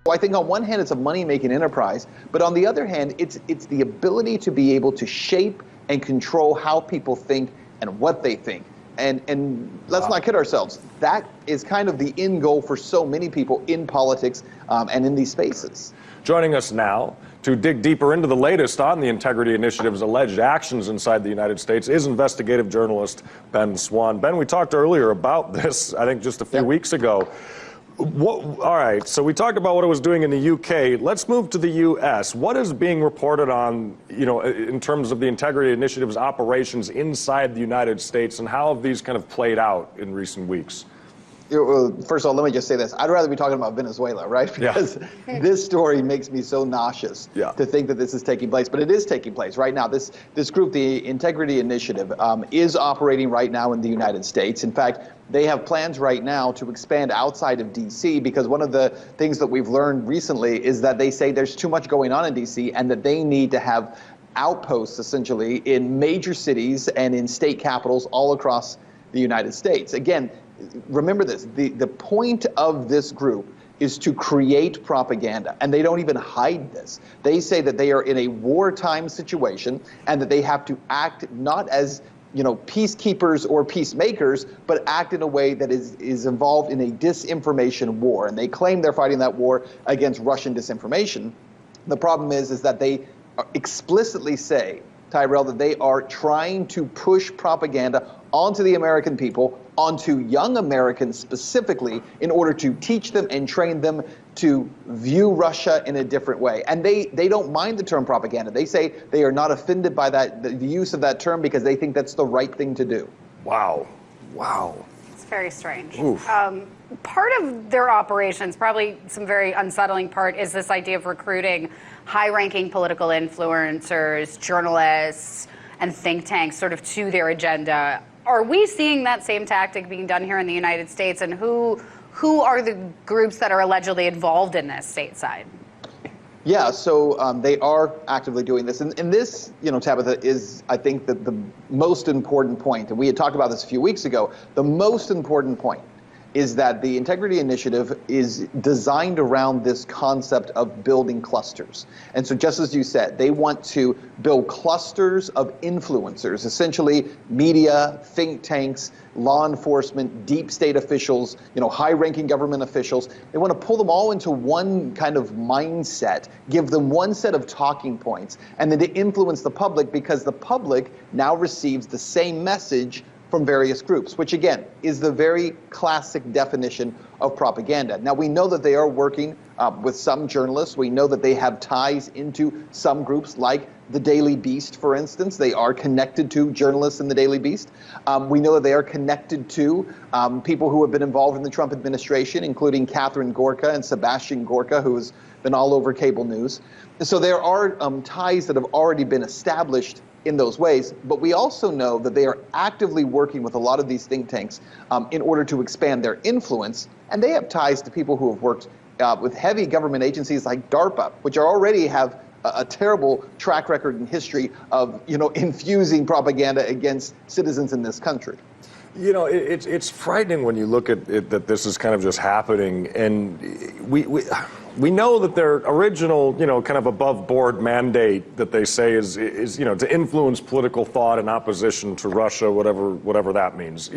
Well, I think on one hand, it's a money-making enterprise, but on the other hand, it's the ability to be able to shape and control how people think and what they think. And let's not kid ourselves, that is kind of the end goal for so many people in politics and in these spaces. Joining us now to dig deeper into the latest on the Integrity Initiative's alleged actions inside the United States is investigative journalist Ben Swan. Ben, we talked earlier about this, I think just a few weeks ago. All right, so we talked about what it was doing in the UK. Let's move to the US. What is being reported on, in terms of the Integrity Initiative's operations inside the United States, and how have these kind of played out in recent weeks? First of all, let me just say this. I'd rather be talking about Venezuela, right? Because this story makes me so nauseous to think that this is taking place. But it is taking place right now. This group, the Integrity Initiative, is operating right now in the United States. In fact, they have plans right now to expand outside of D.C. because one of the things that we've learned recently is that they say there's too much going on in D.C. and that they need to have outposts, essentially, in major cities and in state capitals all across the United States. Again, remember this, the point of this group is to create propaganda, and they don't even hide this. They say that they are in a wartime situation and that they have to act not as peacekeepers or peacemakers, but act in a way that is involved in a disinformation war. And they claim they're fighting that war against Russian disinformation. The problem is that they explicitly say, Tyrell, that they are trying to push propaganda onto the American people, onto young Americans specifically, in order to teach them and train them to view Russia in a different way. And they don't mind the term propaganda. They say they are not offended by that, the use of that term, because they think that's the right thing to do. Wow. Wow. It's very strange. Part of their operations, probably some very unsettling part, is this idea of recruiting high-ranking political influencers, journalists, and think tanks sort of to their agenda. Are we seeing that same tactic being done here in the United States? And who are the groups that are allegedly involved in this stateside? Yeah, so they are actively doing this. And this, Tabitha, is, I think, the most important point. And we had talked about this a few weeks ago. The most important point is that the Integrity Initiative is designed around this concept of building clusters. And so just as you said, they want to build clusters of influencers, essentially media, think tanks, law enforcement, deep state officials, high-ranking government officials. They want to pull them all into one kind of mindset, give them one set of talking points, and then to influence the public, because the public now receives the same message from various groups, which again is the very classic definition of propaganda. Now, we know that they are working with some journalists. We know that they have ties into some groups like the Daily Beast, for instance. They are connected to journalists in the Daily Beast. We know that they are connected to people who have been involved in the Trump administration, including Catherine Gorka and Sebastian Gorka, who has been all over cable news. So there are ties that have already been established in those ways, but we also know that they are actively working with a lot of these think tanks in order to expand their influence, and they have ties to people who have worked with heavy government agencies like DARPA, which already have a terrible track record and history of infusing propaganda against citizens in this country. It's frightening when you look at it that this is kind of just happening, and we know that their original, kind of above board mandate that they say is to influence political thought in opposition to Russia, whatever that means.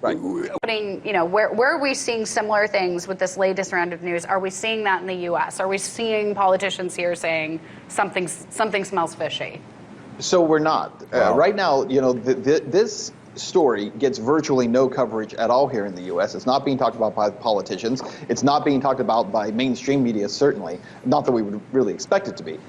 Right. Where are we seeing similar things with this latest round of news? Are we seeing that in the U.S.? Are we seeing politicians here saying something smells fishy? So we're not. Wow. Right now, this story gets virtually no coverage at all here in the U.S. It's not being talked about by politicians. It's not being talked about by mainstream media, certainly. Not that we would really expect it to be.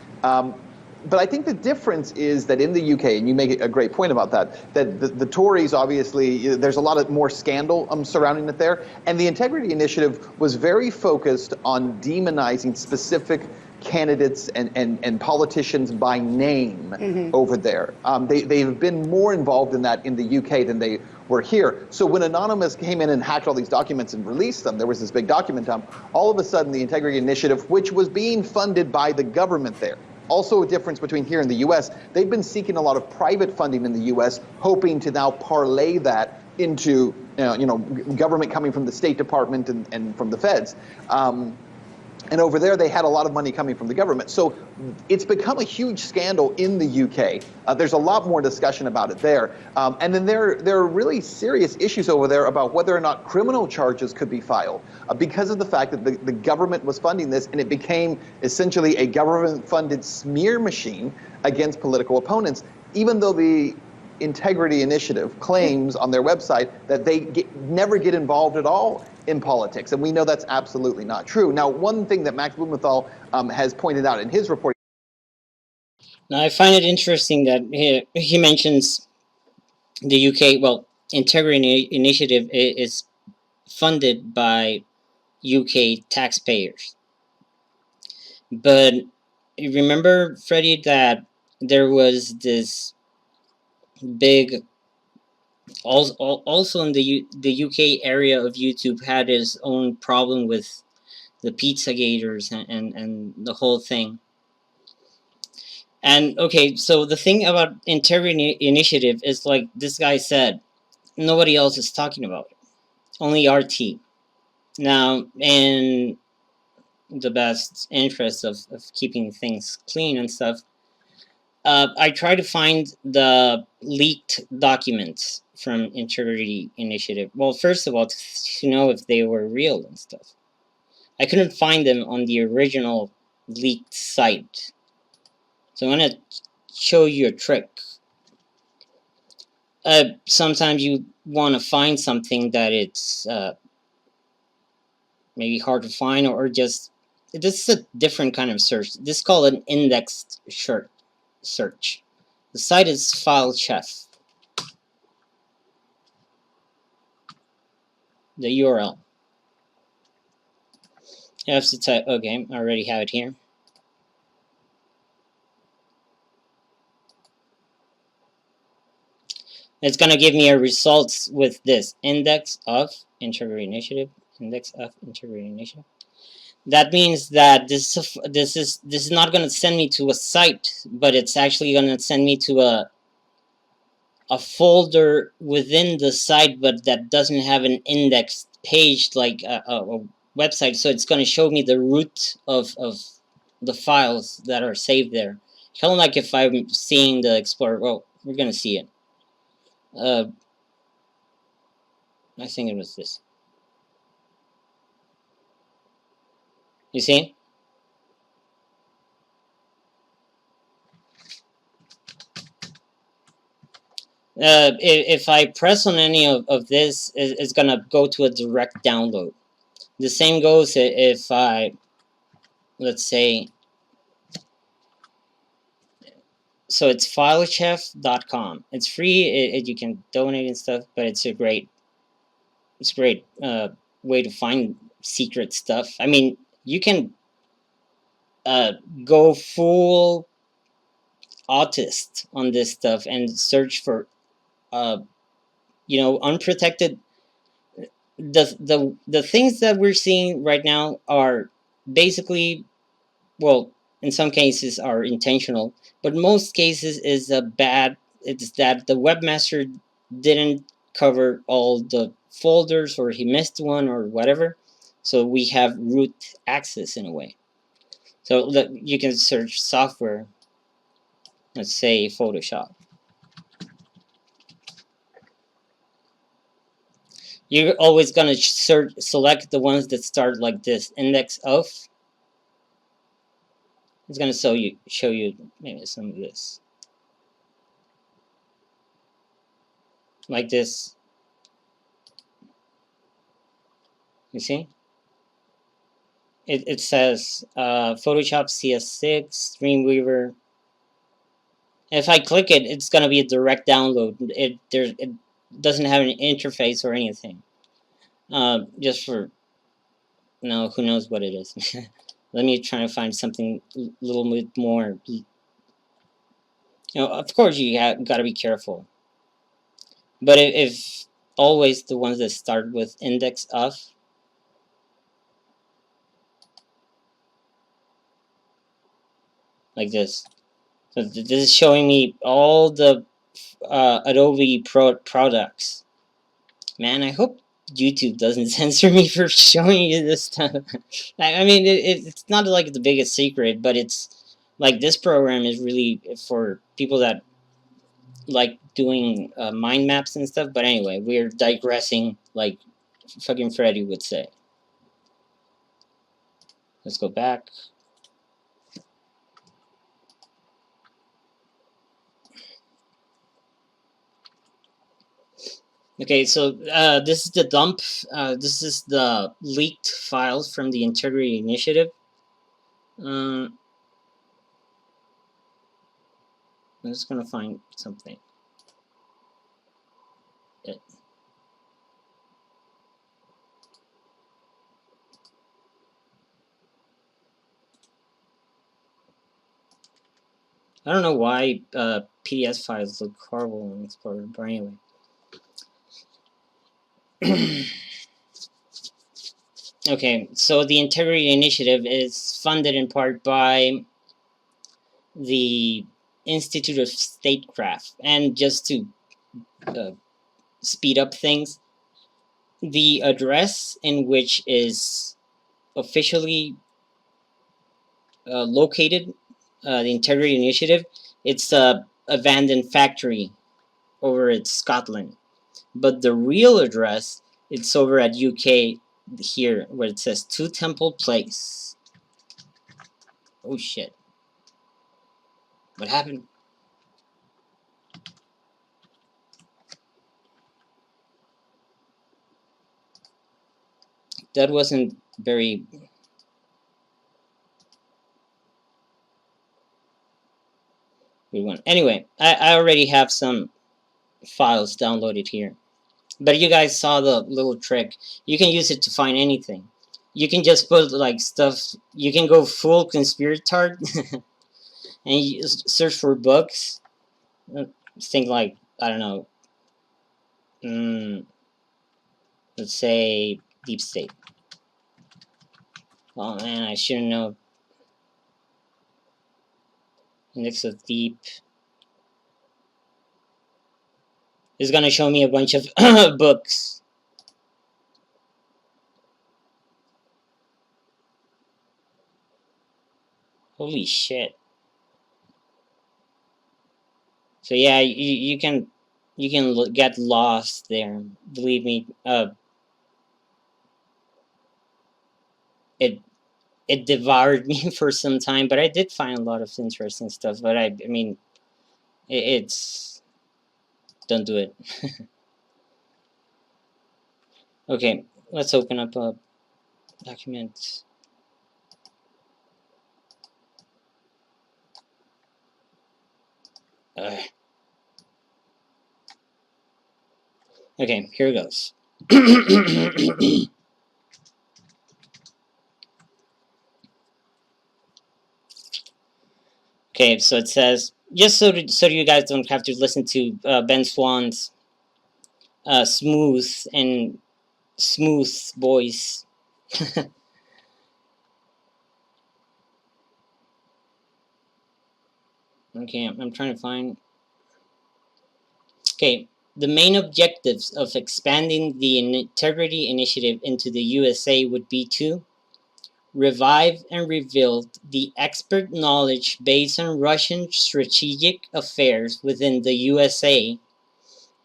But I think the difference is that in the UK, and you make a great point about that the Tories, obviously, there's a lot of more scandal surrounding it there. And the Integrity Initiative was very focused on demonizing specific candidates and politicians by name over there. They've been more involved in that in the UK than they were here. So when Anonymous came in and hacked all these documents and released them, there was this big document dump. All of a sudden, the Integrity Initiative, which was being funded by the government there, also a difference between here and the U.S., they've been seeking a lot of private funding in the U.S., hoping to now parlay that into government coming from the State Department and from the feds. And And over there, they had a lot of money coming from the government. So it's become a huge scandal in the UK. There's a lot more discussion about it there. And then there are really serious issues over there about whether or not criminal charges could be filed because of the fact that the government was funding this, and it became essentially a government-funded smear machine against political opponents, even though the Integrity Initiative claims on their website that they never get involved at all in politics, and we know that's absolutely not true. Now, one thing that Max Blumenthal has pointed out in his report. Now, I find it interesting that he mentions the UK. Well, Integrity Initiative is funded by UK taxpayers, but you remember, Freddie, that there was this big, also in the UK area of YouTube had its own problem with the Pizzagators and the whole thing. And okay, so the thing about Integrity Initiative is, like this guy said, nobody else is talking about it, only RT. Now, in the best interest of keeping things clean and stuff, I try to find the leaked documents from Integrity Initiative. Well, first of all, to know if they were real and stuff. I couldn't find them on the original leaked site. So I'm going to show you a trick. Sometimes you want to find something that it's maybe hard to find, or just, this is a different kind of search. This is called an indexed search. The site is FileChef. The URL. You have to type, okay, I already have it here. It's going to give me a results with this index of Integrity Initiative. Index of Integrity Initiative. That means that this is not going to send me to a site, but it's actually going to send me to a folder within the site, but that doesn't have an indexed page like a website. So it's going to show me the root of the files that are saved there. Kind of like if I'm seeing the Explorer. Well, we're going to see it. I think it was this. You see? If I press on any of this, it's going to go to a direct download. The same goes if I, let's say, so it's filechef.com. It's free. You can donate and stuff, but it's a great way to find secret stuff. I mean, you can go full autist on this stuff and search for unprotected. The things that we're seeing right now are basically, well, in some cases are intentional, but most cases is it's that the webmaster didn't cover all the folders, or he missed one, or whatever. So we have root access in a way. So you can search software, let's say Photoshop. You're always going to select the ones that start like this, index of. It's going to show you maybe some of this. Like this. You see? It says Photoshop CS6, Dreamweaver. If I click it, it's going to be a direct download. It doesn't have an interface or anything. Just for, no, who knows what it is. Let me try to find something a little bit more. Of course you got to be careful. But if always the ones that start with index of, like this. So this is showing me all the Adobe products. Man, I hope YouTube doesn't censor me for showing you this stuff. I mean, it's not like the biggest secret, but it's like this program is really for people that like doing mind maps and stuff. But anyway, we're digressing like fucking Freddy would say. Let's go back. Okay, so this is the dump. This is the leaked files from the Integrity Initiative. I'm just gonna find something. I don't know why PDF files look horrible in Explorer, but anyway. Okay, so the Integrity Initiative is funded in part by the Institute of Statecraft. And just to speed up things, the address in which is officially located the Integrity Initiative, it's a abandoned factory over at Scotland. But the real address, it's over at UK here, where it says 2 Temple Place. Oh shit. What happened? That wasn't very... good one. Anyway, I already have some files downloaded here. But you guys saw the little trick. You can use it to find anything. You can just put like stuff. You can go full conspiratard and you search for books. Think like, I don't know. Let's say Deep State. Oh man, I shouldn't know. Index of Deep. It's gonna show me a bunch of books. Holy shit. So yeah, you can get lost there. Believe me. It devoured me for some time, but I did find a lot of interesting stuff. But I mean, it's don't do it. Okay, let's open up a document. Okay, here it goes. Okay, so it says, just so you guys don't have to listen to Ben Swan's smooth voice. Okay, I'm trying to find... Okay, the main objectives of expanding the Integrity Initiative into the USA would be to revive and rebuild the expert knowledge based on Russian strategic affairs within the USA,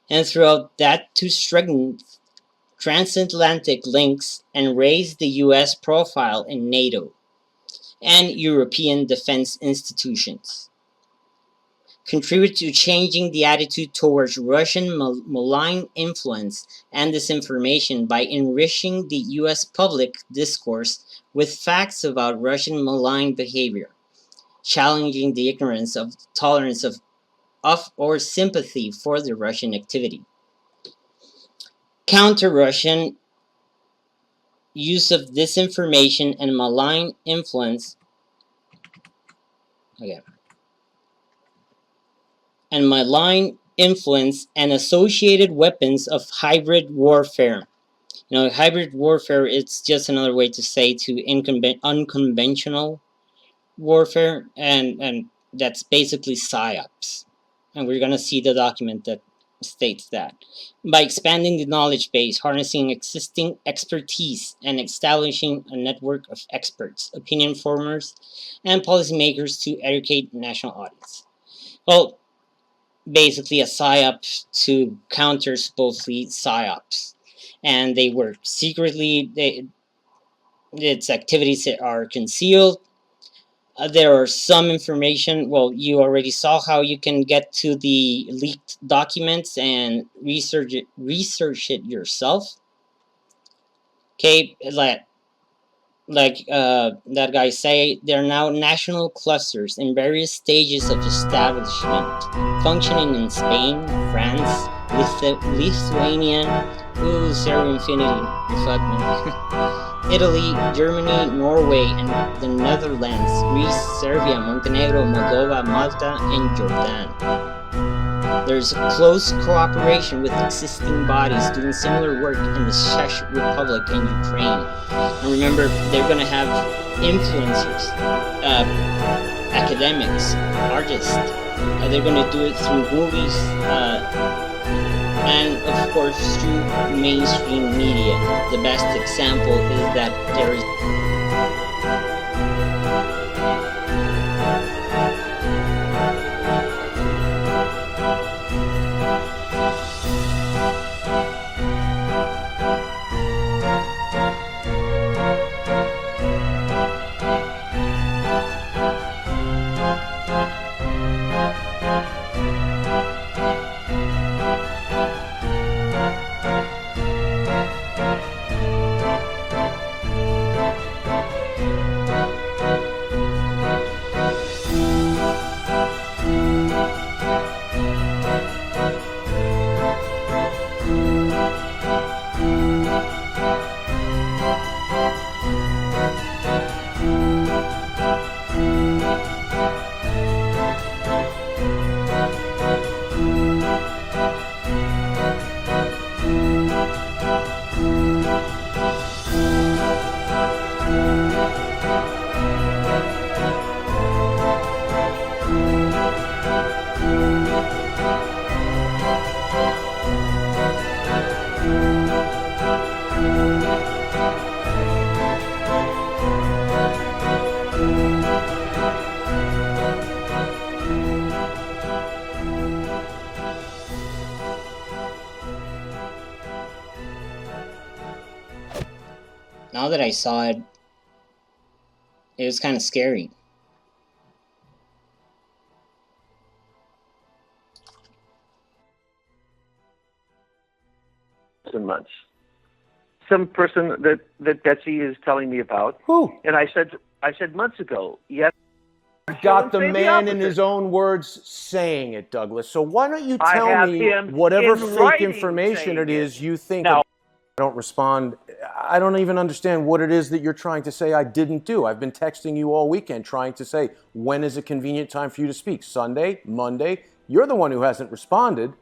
and throughout that to strengthen transatlantic links and raise the US profile in NATO and European defense institutions. Contribute to changing the attitude towards Russian malign influence and disinformation by enriching the US public discourse with facts about Russian malign behavior, challenging the ignorance of tolerance of or sympathy for the Russian activity. Counter Russian use of disinformation and malign influence. Okay. And malign influence and associated weapons of hybrid warfare. You know, hybrid warfare, it's just another way to say to unconventional warfare, and that's basically PSYOPs. And we're going to see the document that states that by expanding the knowledge base, harnessing existing expertise, and establishing a network of experts, opinion formers, and policymakers to educate national audience. Well, basically a psyop to counter supposedly psyops, and they work secretly. Its activities are concealed. There are some information. Well, you already saw how you can get to the leaked documents and research it yourself. Okay, that guy say, there are now national clusters in various stages of establishment, functioning in Spain, France, Lithuania, Zero Infinity, Italy, Germany, Norway, and the Netherlands, Greece, Serbia, Montenegro, Moldova, Malta, and Jordan. There's close cooperation with existing bodies doing similar work in the Czech Republic and Ukraine. And remember, they're going to have influencers, academics, artists. They're going to do it through movies, and of course through mainstream media. The best example is that there is now that I saw it, it was kind of scary. Months. Some person that Betsy is telling me about. Who? And I said months ago, yes. Got the man in his own words saying it, Douglas. So why don't you tell me whatever fake information it is you think I don't respond. I don't even understand what it is that you're trying to say I didn't do. I've been texting you all weekend trying to say, when is a convenient time for you to speak? Sunday? Monday? You're the one who hasn't responded.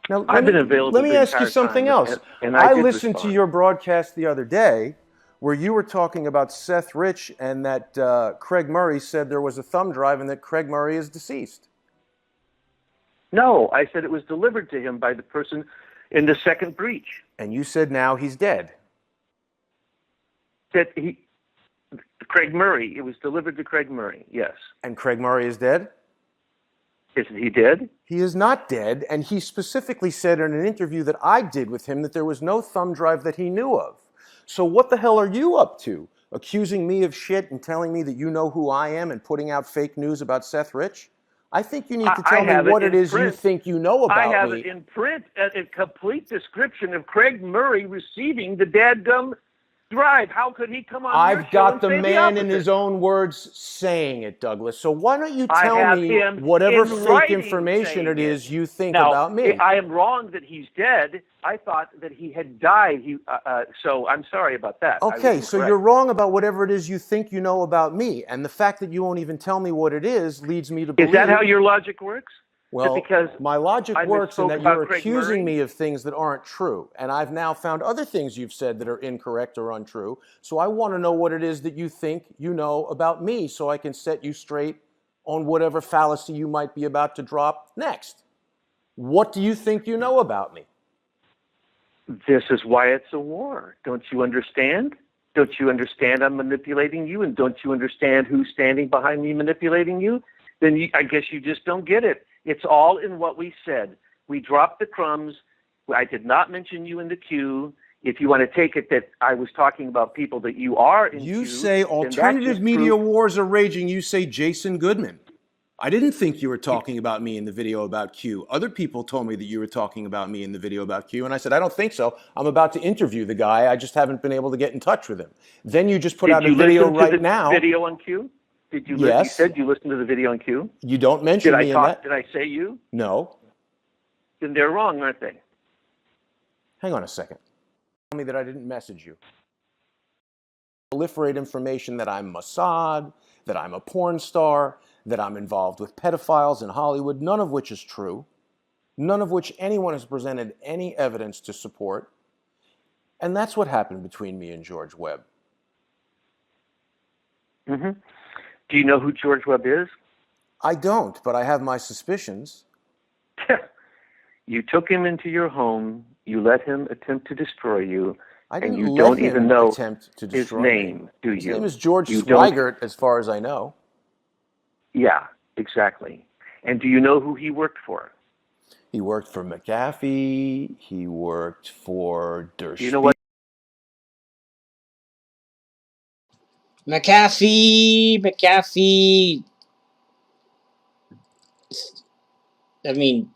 Now, I've been available. Let me ask you something else. And I listened to your broadcast the other day where you were talking about Seth Rich and that Craig Murray said there was a thumb drive and that Craig Murray is deceased. No, I said it was delivered to him by the person in the second breach. And you said now he's dead. That Craig Murray, it was delivered to Craig Murray, yes. And Craig Murray is dead? Isn't he dead? He is not dead, and he specifically said in an interview that I did with him that there was no thumb drive that he knew of. So what the hell are you up to? Accusing me of shit and telling me that you know who I am and putting out fake news about Seth Rich? I think you need to tell me what it is you think you know about me. I have it in print, a complete description of Craig Murray receiving the dadgum drive. How could he come on I've got the man in his own words saying it, Douglas. So why don't you tell me whatever fake information it is you think about me? I am wrong that he's dead. I thought that he had died. So I'm sorry about that. Okay, so you're wrong about whatever it is you think you know about me. And the fact that you won't even tell me what it is leads me to believe... Is that how your logic works? Well, my logic works in that you're accusing me of things that aren't true. And I've now found other things you've said that are incorrect or untrue. So I want to know what it is that you think you know about me so I can set you straight on whatever fallacy you might be about to drop next. What do you think you know about me? This is why it's a war. Don't you understand? Don't you understand I'm manipulating you? And don't you understand who's standing behind me manipulating you? Then I guess you just don't get it. It's all in what we said. We dropped the crumbs. I did not mention you in the queue. If you want to take it that I was talking about people that you are in queue. You say alternative media wars are raging. You say Jason Goodman. I didn't think you were talking about me in the video about Q. Other people told me that you were talking about me in the video about Q, and I said, I don't think so. I'm about to interview the guy. I just haven't been able to get in touch with him. Then you just put out a video right now. Video on Q? Did you Yes. You said you listened to the video on Q? You don't mention me in that. Did I say you? No. Then they're wrong, aren't they? Hang on a second. Tell me that I didn't message you. Proliferate information that I'm Mossad, that I'm a porn star, that I'm involved with pedophiles in Hollywood, none of which is true, none of which anyone has presented any evidence to support. And that's what happened between me and George Webb. Mm-hmm. Do you know who George Webb is? I don't, but I have my suspicions. You took him into your home, you let him attempt to destroy you, and you don't even know his name, do you? His name is George Swigert, as far as I know. Yeah, exactly. And do you know who he worked for? He worked for McAfee. He worked for Der Spiegel. You know what? McAfee. I mean,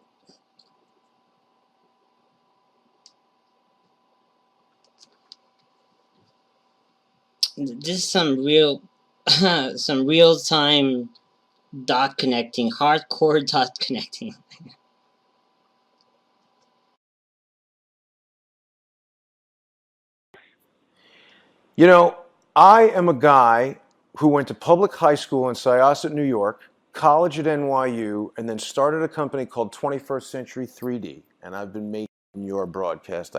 this is some real time dot connecting, hardcore dot connecting. You know, I am a guy who went to public high school in Syosset, New York, college at NYU, and then started a company called 21st Century 3D. And I've been making your broadcast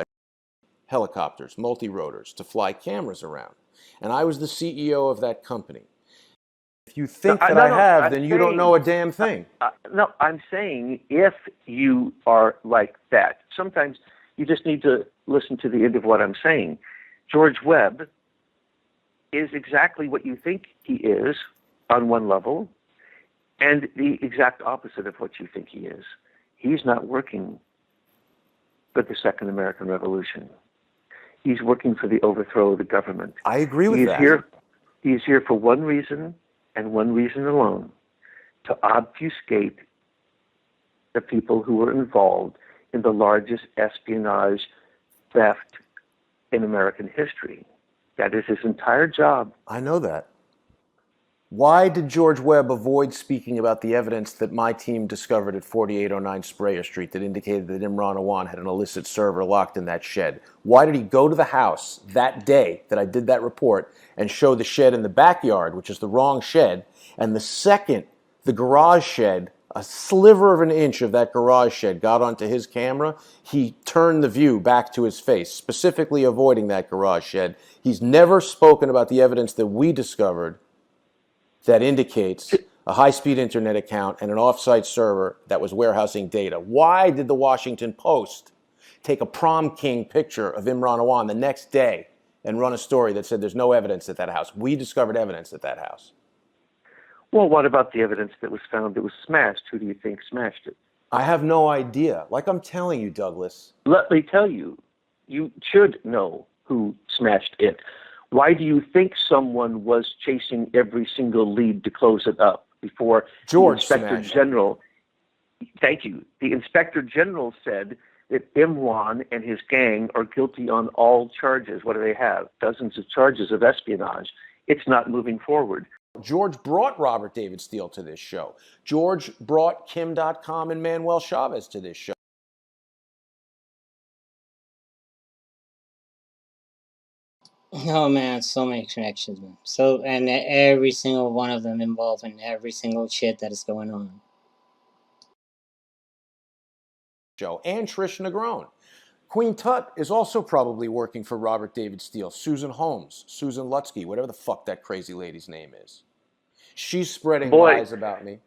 helicopters, multi-rotors, to fly cameras around. And I was the CEO of that company. If you think that I have, then you don't know a damn thing. No, I'm saying if you are like that, sometimes you just need to listen to the end of what I'm saying. George Webb is exactly what you think he is on one level, and the exact opposite of what you think he is. He's not working for the Second American Revolution. He's working for the overthrow of the government. I agree with that. He's here for one reason, and one reason alone, to obfuscate the people who were involved in the largest espionage theft in American history. That is his entire job. I know that. Why did George Webb avoid speaking about the evidence that my team discovered at 4809 Sprayer Street that indicated that Imran Awan had an illicit server locked in that shed? Why did he go to the house that day that I did that report and show the shed in the backyard, which is the wrong shed, and the second the garage shed, a sliver of an inch of that garage shed got onto his camera, he turned the view back to his face, specifically avoiding that garage shed. He's never spoken about the evidence that we discovered that indicates a high-speed internet account and an off-site server that was warehousing data. Why did the Washington Post take a prom king picture of Imran Awan the next day and run a story that said there's no evidence at that house? We discovered evidence at that house. Well, what about the evidence that was found that was smashed? Who do you think smashed it? I have no idea. Like I'm telling you, Douglas. Let me tell you, you should know who smashed it. Why do you think someone was chasing every single lead to close it up before George the Inspector General? Thank you. The Inspector General said that Imran and his gang are guilty on all charges. What do they have? Dozens of charges of espionage. It's not moving forward. George brought Robert David Steele to this show. George brought Kim.com and Manuel Chavez to this show. Oh man, so many connections, man. And every single one of them involved in every single shit that is going on. And Trish Negron. Queen Tut is also probably working for Robert David Steele. Susan Holmes, Susan Lutsky, whatever the fuck that crazy lady's name is. She's spreading lies about me.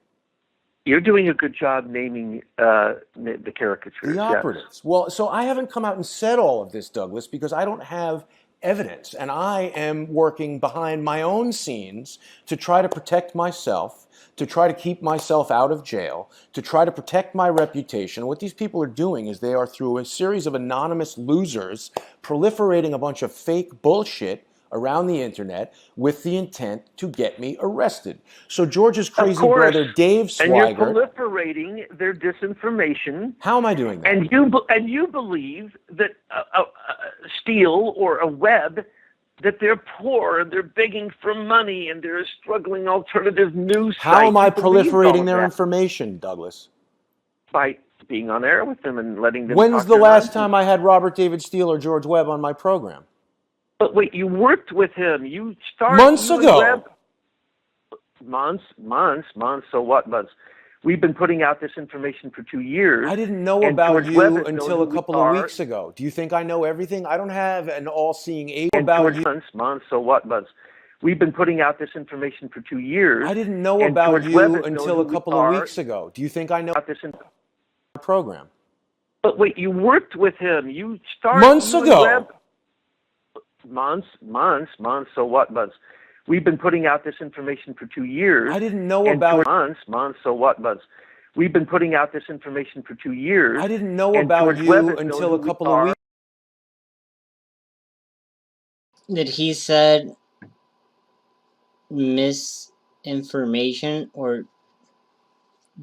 You're doing a good job naming the caricatures. The operatives. Yes. Well, so I haven't come out and said all of this, Douglas, because I don't have evidence. And I am working behind my own scenes to try to protect myself, to try to keep myself out of jail, to try to protect my reputation. What these people are doing is they are, through a series of anonymous losers, proliferating a bunch of fake bullshit around the internet with the intent to get me arrested. So George's crazy brother, Dave Swigert... And you're proliferating their disinformation. How am I doing that? And you believe that Steele or a Webb, that they're poor and they're begging for money and they're a struggling alternative news site. How am I proliferating their information, Douglas? By being on air with them and letting them When's the last time I had Robert David Steele or George Webb on my program? But wait, you worked with him. You started months ago. Months. So what months? We've been putting out this information for 2 years. I didn't know about you until a couple of weeks ago. Do you think I know everything? I don't have an all-seeing age about you. Months. So what months? We've been putting out this information for 2 years. I didn't know about you until a couple of weeks ago. Do you think I know about this program? But wait, you worked with him. You started months ago. Months. So what months? We've been putting out this information for 2 years. I didn't know about months. So what months? We've been putting out this information for 2 years. I didn't know about you until a couple of weeks. Did he said misinformation or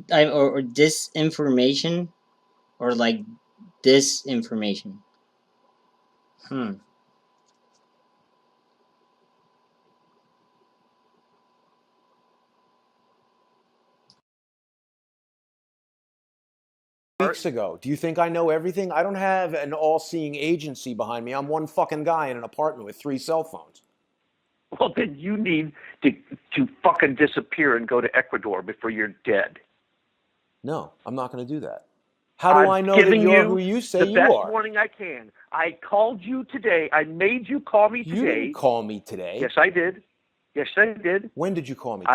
disinformation or like disinformation? Weeks ago. Do you think I know everything? I don't have an all-seeing agency behind me. I'm one fucking guy in an apartment with 3 cell phones. Well, then you need to fucking disappear and go to Ecuador before you're dead. No, I'm not going to do that. How do I know that you're who you say you are? The best warning I can. I called you today. I made you call me today. You didn't call me today. Yes, I did. Yes, I did. When did you call me today?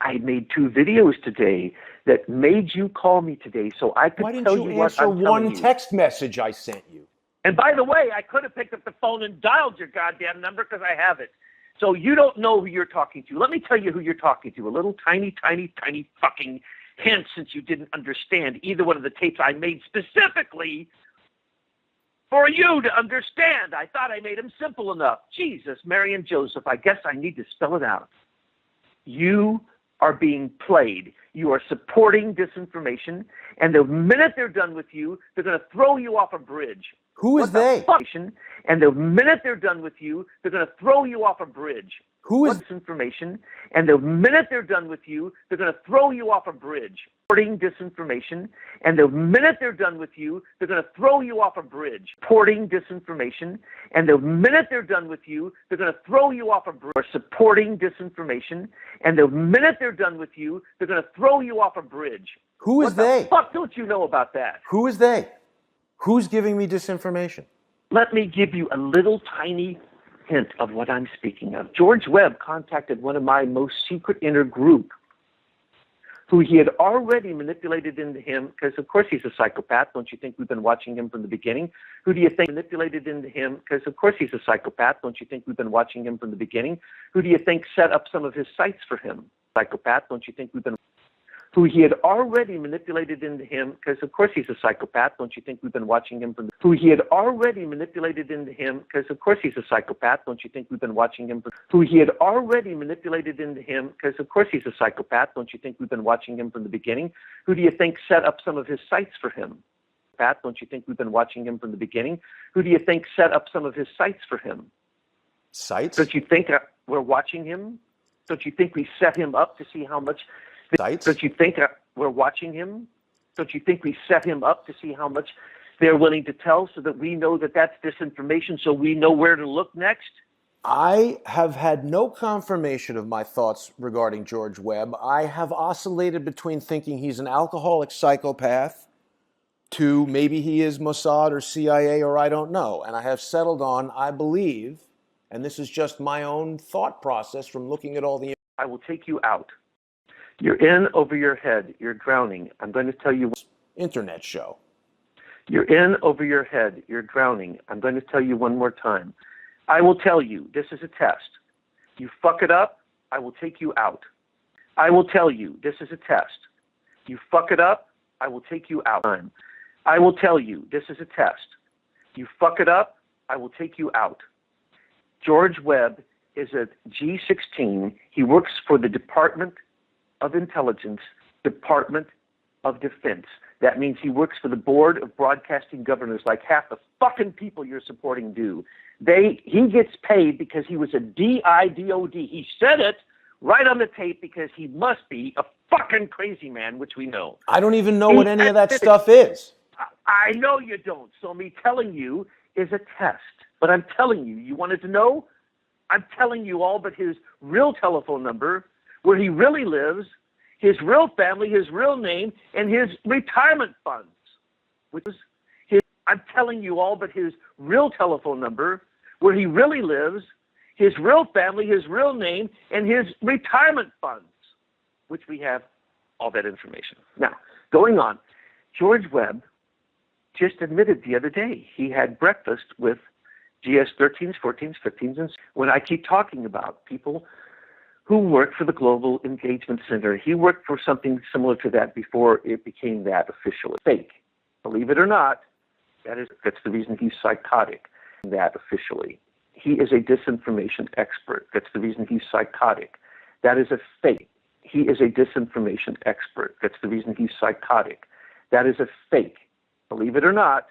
I made 2 videos today that made you call me today so I could tell you what I'm telling you. Why didn't you answer one text message I sent you? And by the way, I could have picked up the phone and dialed your goddamn number because I have it. So you don't know who you're talking to. Let me tell you who you're talking to. A little tiny fucking hint, since you didn't understand either one of the tapes I made specifically for you to understand. I thought I made them simple enough. Jesus, Mary and Joseph, I guess I need to spell it out. You are being played. You are supporting disinformation, and the minute they're done with you, they're going to throw you off a bridge. Who is they? And the minute they're done with you, they're going to throw you off a bridge. Who is disinformation? And the minute they're done with you, they're going to throw you off a bridge. Supporting disinformation, and the minute they're done with you, they're going to throw you off a bridge. Supporting disinformation, and the minute they're done with you, they're going to throw you off a bridge. Or supporting disinformation, and the minute they're done with you, they're going to throw you off a bridge. Who is they? What the fuck don't you know about that? Who is they? Who's giving me disinformation? Let me give you a little tiny hint of what I'm speaking of. George Webb contacted one of my most secret inner group, who he had already manipulated into him, because of course he's a psychopath. Don't you think we've been watching him from the beginning? Who do you think manipulated into him? Because of course he's a psychopath. Don't you think we've been watching him from the beginning? Who do you think set up some of his sites for him? Psychopath. Don't you think we've been... Who he had already manipulated into him, because of course he's a psychopath. Don't you think we've been watching him from... Who he had already manipulated into him, because of course he's a psychopath. Don't you think we've been watching him from... Who he had already manipulated into him, because of course he's a psychopath. Don't you think we've been watching him from the beginning? Who do you think set up some of his sites for him? Pat, don't you think we've been watching him from the beginning? Who do you think set up some of his sites for him? Sites? Don't you think we're watching him? Don't you think we set him up to see how much... Sites? Don't you think we're watching him? Don't you think we set him up to see how much they're willing to tell so that we know that that's disinformation, so we know where to look next? I have had no confirmation of my thoughts regarding George Webb. I have oscillated between thinking he's an alcoholic psychopath to maybe he is Mossad or CIA or I don't know. And I have settled on, I believe, and this is just my own thought process from looking at all the... I will take you out. You're in over your head. You're drowning. I'm going to tell you. Internet show. You're in over your head. You're drowning. I'm going to tell you one more time. I will tell you, this is a test. You fuck it up, I will take you out. I will tell you, this is a test. You fuck it up, I will take you out. I will tell you, this is a test. You fuck it up, I will take you out. George Webb is a G16. He works for the Department of Intelligence, Department of Defense. That means he works for the Board of Broadcasting Governors, like half the fucking people you're supporting do. He gets paid because he was a DIDOD. He said it right on the tape because he must be a fucking crazy man, which we know. I don't even know what any of that stuff is. I know you don't. So me telling you is a test. But I'm telling you, you wanted to know? I'm telling you all but his real telephone number, where he really lives, his real family, his real name, and his retirement funds, which is I'm telling you all but his real telephone number, where he really lives, his real family, his real name, and his retirement funds, which we have all that information. Now, going on, George Webb just admitted the other day he had breakfast with GS-13s, 14s, 15s, and when I keep talking about people who worked for the Global Engagement Center, he worked for something similar to that before it became that officially. Fake. Believe it or not, that's the reason he's psychotic. That officially. He is a disinformation expert. That's the reason he's psychotic. That is a fake. He is a disinformation expert. That's the reason he's psychotic. That is a fake. Believe it or not,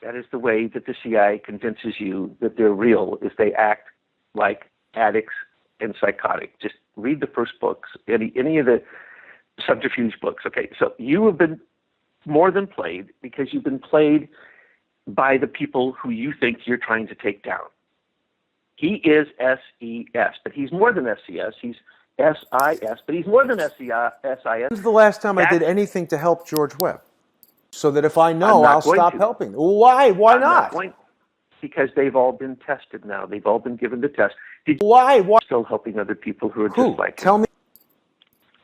that is the way that the CIA convinces you that they're real, is they act like addicts and psychotic. Just read the first books, any of the subterfuge books. Okay, so you have been more than played because you've been played by the people who you think you're trying to take down. He is SES, but he's more than SES. He's SIS, but he's more than SIS. When's the last time I did anything to help George Webb? So that if I know, I'll stop helping. Why? Why not? Because they've all been tested now. They've all been given the test. Why? Still helping other people who are just like Tell me.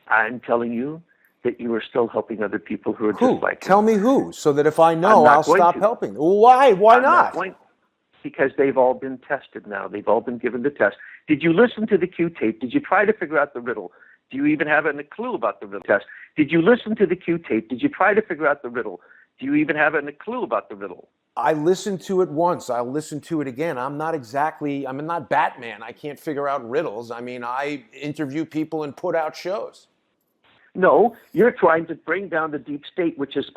I'm telling you that you are still helping other people who are just like Tell me who, so that if I know, I'll stop helping. Why? Why not? Because they've all been tested now. They've all been given the test. Did you listen to the Q tape? Did you try to figure out the riddle? Do you even have a clue about the riddle test? Did you listen to the Q tape? Did you try to figure out the riddle? Do you even have a clue about the riddle? I listened to it once. I'll listen to it again. I'm not Batman. I can't figure out riddles. I mean, I interview people and put out shows. No, you're trying to bring down the deep state, which is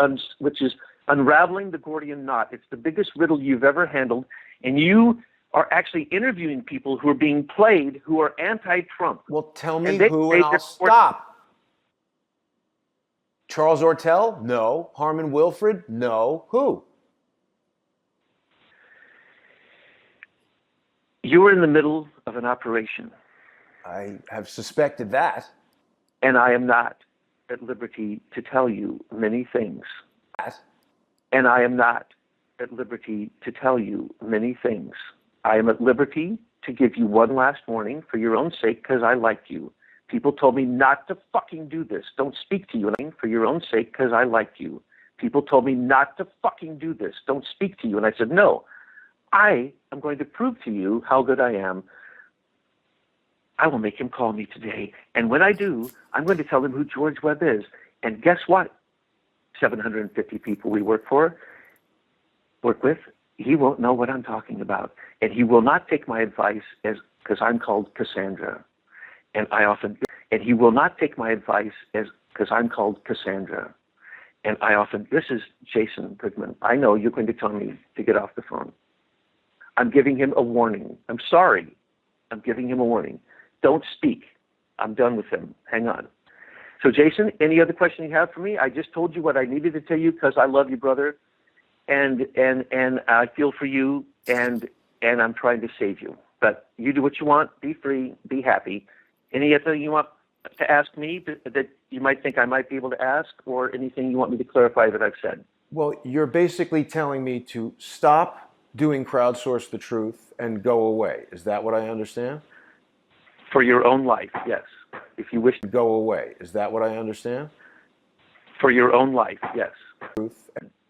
unraveling the Gordian knot. It's the biggest riddle you've ever handled, and you are actually interviewing people who are being played, who are anti-Trump. Well, tell me who, and I'll stop. Charles Ortel? No. Harmon Wilfred? No. Who? You were in the middle of an operation. I have suspected that. And I am not at liberty to tell you many things. And I am not at liberty to tell you many things. I am at liberty to give you one last warning for your own sake, because I like you. People told me not to fucking do this. Don't speak to you. For your own sake, because I like you. People told me not to fucking do this. Don't speak to you. And I said, no, I am going to prove to you how good I am. I will make him call me today. And when I do, I'm going to tell him who George Webb is. And guess what? 750 people we work with, he won't know what I'm talking about. And he will not take my advice because I'm called Cassandra. And he will not take my advice because I'm called Cassandra. And this is Jason Goodman. I know you're going to tell me to get off the phone. I'm giving him a warning. I'm sorry. I'm giving him a warning. Don't speak. I'm done with him. Hang on. So, Jason, any other question you have for me? I just told you what I needed to tell you because I love you, brother, and I feel for you, and I'm trying to save you. But you do what you want. Be free. Be happy. Any other thing you want to ask me that you might think I might be able to ask, or anything you want me to clarify that I've said? Well, you're basically telling me to stop doing Crowdsource the Truth and go away. Is that what I understand? For your own life, yes. If you wish to go away. Is that what I understand? For your own life, yes.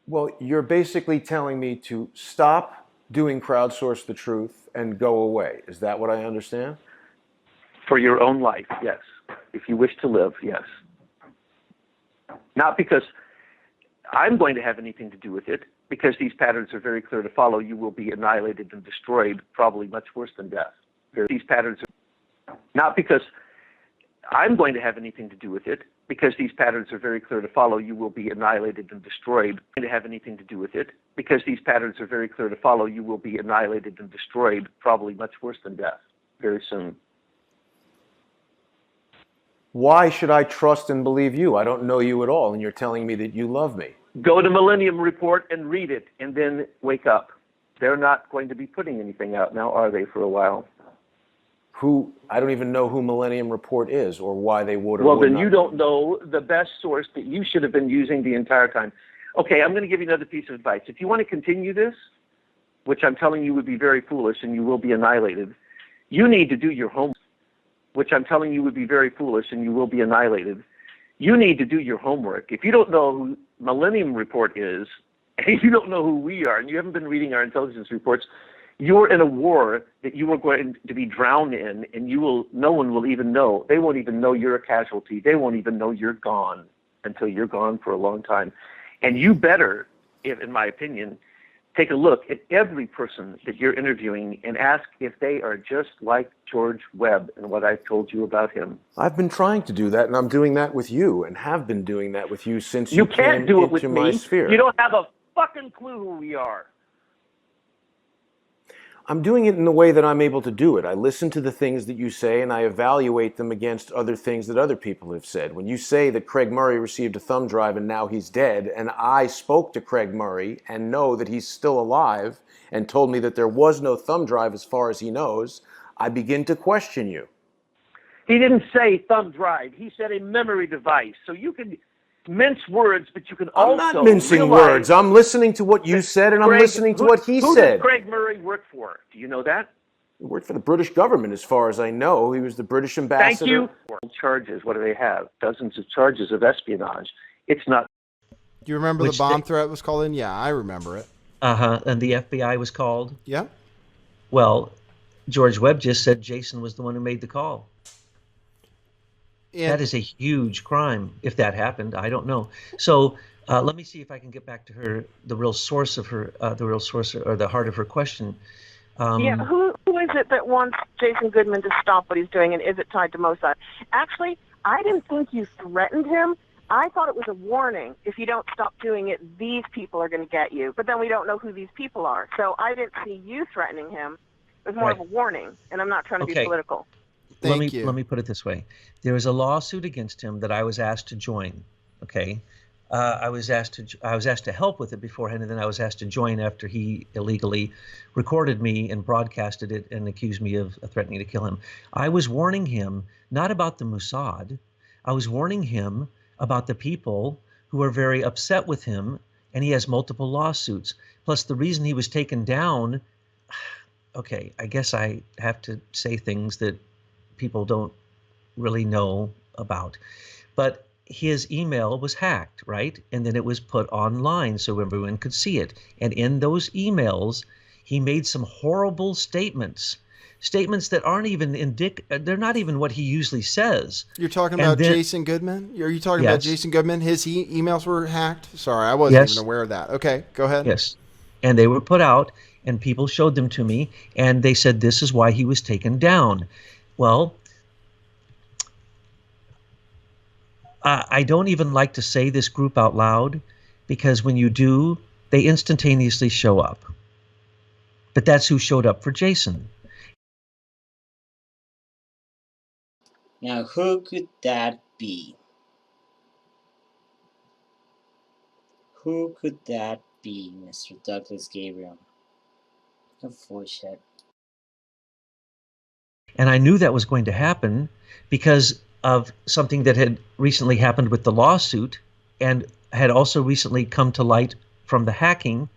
Well, you're basically telling me to stop doing Crowdsource the Truth and go away. Is that what I understand? For your own life, yes. If you wish to live, yes. Not because I'm going to have anything to do with it, because these patterns are very clear to follow. You will be annihilated and destroyed, probably much worse than death. These patterns are not because I'm going to have anything to do with it, because these patterns are very clear to follow. You will be annihilated and destroyed. Going to have anything to do with it, because these patterns are very clear to follow. You will be annihilated and destroyed, probably much worse than death, very soon. Why should I trust and believe you? I don't know you at all, and you're telling me that you love me. Go to Millennium Report and read it, and then wake up. They're not going to be putting anything out now, are they, for a while? I don't even know who Millennium Report is or why they would or well, would then not. you don't know the best source that you should have been using the entire time. Okay, I'm going to give you another piece of advice. If you want to continue this, which I'm telling you would be very foolish and you will be annihilated, you need to do your homework, which I'm telling you would be very foolish and you will be annihilated. You need to do your homework. If you don't know who Millennium Report is, and you don't know who we are, and you haven't been reading our intelligence reports, you're in a war that you are going to be drowned in, and no one will even know. They won't even know you're a casualty. They won't even know you're gone until you're gone for a long time. And you better, in my opinion, take a look at every person that you're interviewing and ask if they are just like George Webb and what I've told you about him. I've been trying to do that, and I'm doing that with you, and have been doing that with you since you came can't do it with into my me. sphere. You don't have a fucking clue who we are. I'm doing it in the way that I'm able to do it. I listen to the things that you say, and I evaluate them against other things that other people have said. When you say that Craig Murray received a thumb drive and now he's dead, and I spoke to Craig Murray and know that he's still alive and told me that there was no thumb drive as far as he knows, I begin to question you. He didn't say thumb drive. He said a memory device. So you can mince words, but you can also I'm not mincing words. I'm listening to what you said, and I'm listening to what he said. Who did Craig Murray work for? Do you know that? He worked for the British government, as far as I know. He was the British ambassador. Thank you. Charges. What do they have? Dozens of charges of espionage. It's not. Do you remember the bomb threat was called in? Yeah, I remember it. And the FBI was called? Yeah. Well, George Webb just said Jason was the one who made the call. That is a huge crime if that happened. I don't know. So let me see if I can get back to the real source of her, or the heart of her question. Yeah, who is it that wants Jason Goodman to stop what he's doing, and is it tied to Mossad? Actually, I didn't think you threatened him. I thought it was a warning. If you don't stop doing it, these people are going to get you. But then we don't know who these people are. So I didn't see you threatening him. It was more of a warning, and I'm not trying to be political. Let me put it this way. There is a lawsuit against him that I was asked to join. Okay, I was asked to help with it beforehand, and then I was asked to join after he illegally recorded me and broadcasted it and accused me of threatening to kill him. I was warning him not about the Mossad. I was warning him about the people who are very upset with him, and he has multiple lawsuits. Plus, the reason he was taken down. Okay, I guess I have to say things that people don't really know about. But his email was hacked, right? And then it was put online so everyone could see it. And in those emails, he made some horrible statements that aren't even they're not even what he usually says. You're talking about Jason Goodman? Are you talking about Jason Goodman? His emails were hacked? Sorry, I wasn't even aware of that. Okay, go ahead. Yes. And they were put out, and people showed them to me, and they said this is why he was taken down. Well, I don't even like to say this group out loud, because when you do, they instantaneously show up. But that's who showed up for Jason. Now, who could that be? Who could that be, Mr. Douglas Gabriel? A bullshit. And I knew that was going to happen because of something that had recently happened with the lawsuit and had also recently come to light from the hacking.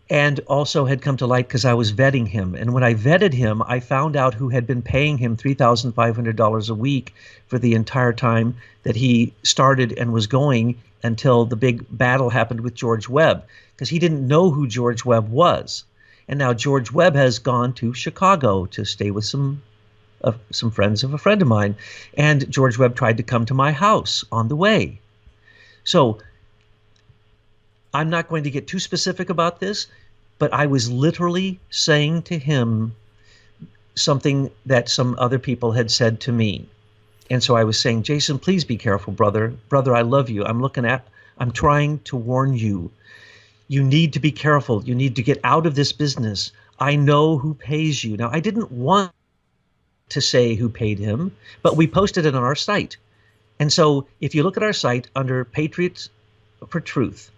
and also had come to light because I was vetting him. And when I vetted him, I found out who had been paying him $3,500 a week for the entire time that he started and was going until the big battle happened with George Webb, because he didn't know who George Webb was. And now George Webb has gone to Chicago to stay with some friends of a friend of mine. And George Webb tried to come to my house on the way. So I'm not going to get too specific about this, but I was literally saying to him something that some other people had said to me. And so I was saying, Jason, please be careful, brother. Brother, I love you. I'm trying to warn you. You need to be careful. You need to get out of this business. I know who pays you. Now, I didn't want to say who paid him, but we posted it on our site. And so if you look at our site under Patriots for Truth,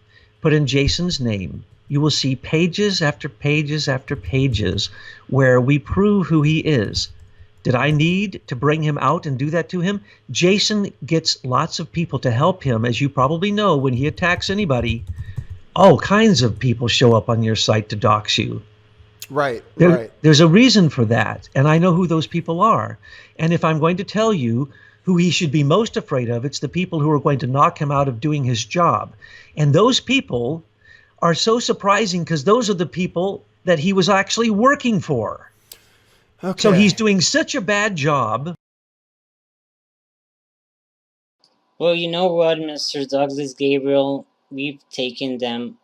put in Jason's name, you will see pages after pages after pages where we prove who he is. Did I need to bring him out and do that to him? Jason gets lots of people to help him. As you probably know, when he attacks anybody, all kinds of people show up on your site to dox you. Right. There's a reason for that, and I know who those people are. And if I'm going to tell you who he should be most afraid of, it's the people who are going to knock him out of doing his job. And those people are so surprising because those are the people that he was actually working for. Okay. So he's doing such a bad job. Well, you know what, Mr. Douglas Gabriel? We've taken them